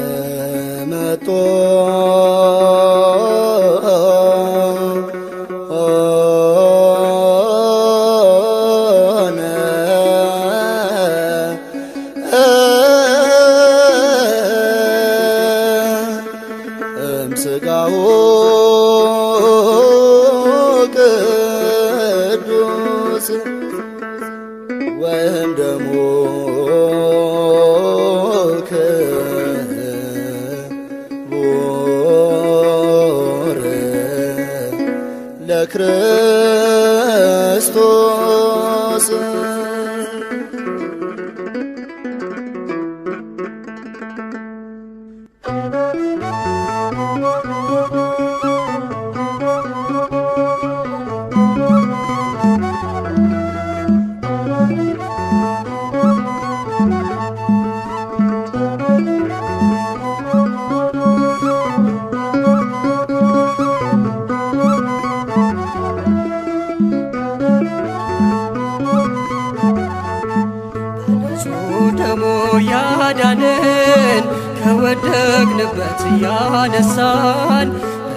ተመጦ እምሥጋሁ ቅዱስ ወእምደሙ ክቡር ለክርስቶስ። ደሙ ያዳነን ከወደቅንበት ያነሳን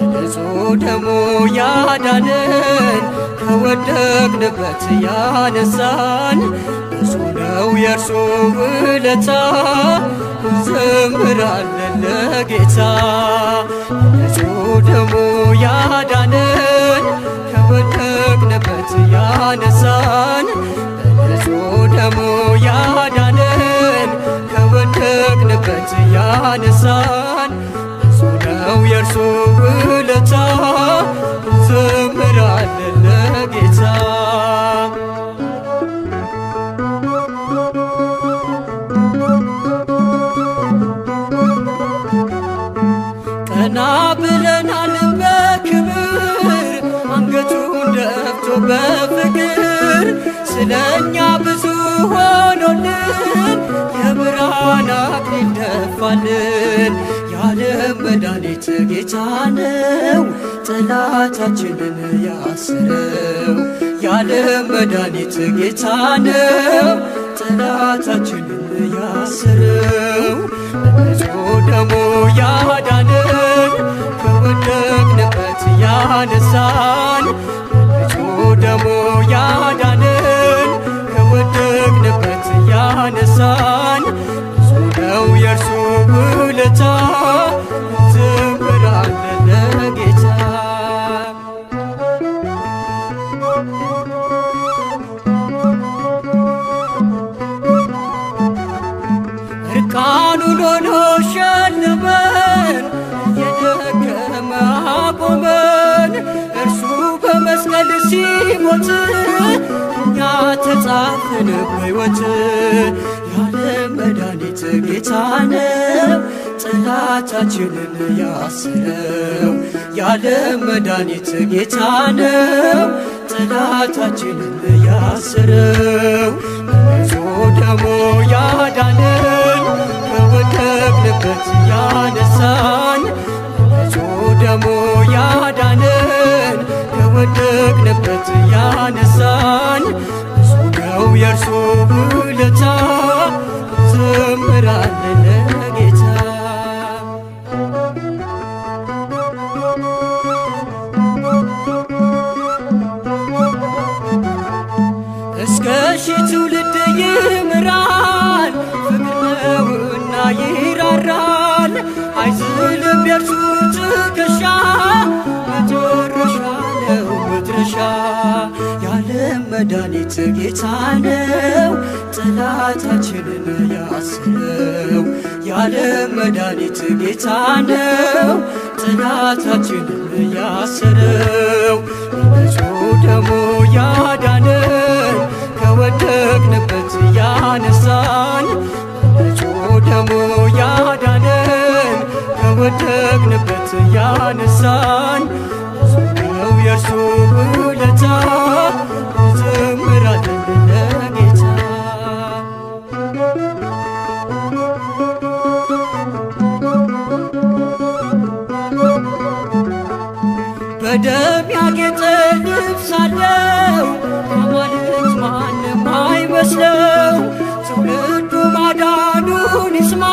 በንጹሕ ደሙ ያዳነን ከወደቅንበት ያነሳን ብዙ ነው የእርሱ ውለታ እንዘምራለን ለጌታ። በንጹሕ ደሙ ያዳነን ከወደቅንበት ያነሳን በንጹሕ ደሙ ያዳነን ከወደቅንበት ያነሳን ብዙ ነው የእርሱ ውለታ እንዘምራለን ለጌታ። ቀና ብለናል በክብር አንገቱን ደፍቶ በፍቅር ስለኛ ብዙ ሆኖልን የብርሃን አክሊል ደፋልን። የዓለም መድኃኒት ጌታ ነው ጠላታችንን ያሰረው። የዓለም መድኃኒት ጌታ ነው ጠላታችንን ያሰረው። በንጹሕ ደሙ ያዳነን ከወደቅንበት ያነሳን በንጹሕ ደሙ ያዳነን ከወደቅንበት ያነሳን ብዙ ነው የእርሱ ውለታ እንዘምራለን ለጌታ። እርቃኑን ሆኖ ሸለመን እየደከመ አቆመን። እርሱ በመስቀል ሲሞት እኛ ተጻፍን በሕይወት። የዓለም መድኃኒት ጌታ ነው ጠላታችንን ያሰረው። የዓለም መድኃኒት ጌታ ነው ጠላታችንን ያሰረው። በንጹሕ ደሙ ያዳነን ከወደቅንበት ያነሳን በንጹሕ ደሙ ያዳነን ከወደቅንበት ያነሳን ብዙ ነው የእርሱ ውለታ እንዘምራለን ለጌታ። እስከ ሺህ ትውልድ ይምራል ፍቅር ነውና ይራራል። አይዝልም የእርሱ ትከሻ መጨረሻ ነው መድረሻ። የዓለም መድኃኒት ጌታ ነው ጠላታችንን ያሰረው። የዓለም መድኃኒት ጌታ ነው ጠላታችንን ያሰረው። በንጹሕ ደሙ ያዳነን ከወደቅንበት ያነሳን በንጹሕ ደሙ ያዳነን ከወደቅንበት ያነሳን ብዙ ነው የእርሱ ውለታ እንዘምራለን ለጌታ። በደም ያጌጠ ልብስ አለው አማልክት ማንም አይመስለው። ትውልዱ ማዳኑን ይስማ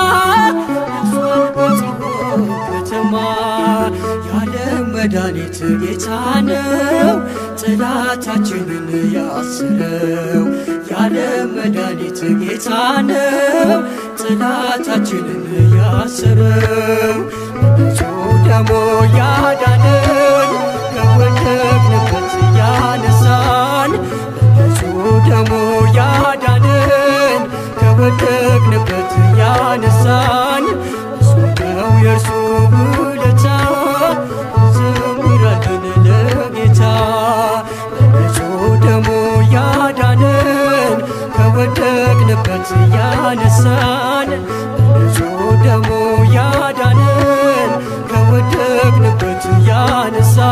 ደርሷል በጽዮን ከተማ። የዓለም መድኃኒት ጌታ ነው ጠላታችንን ያስረው። የዓለም መድኃኒት ጌታ ነው ጠላታችንን ያስረው። በንጹሕ ደሙ ያዳነን ከወደቅንበት ያነሳን። በንጹሕ ደሙ ያዳነን ከወደቅንበት ያነሳን። እሱ ነው የእርሱ ውለታ እንዘምራለን ለጌታ። በንጹሕ ደሙ ያዳነን ከወደቅንበት ያነሳን። በንጹሕ ደሙ ያዳነን ከወደቅንበት ያነሳን።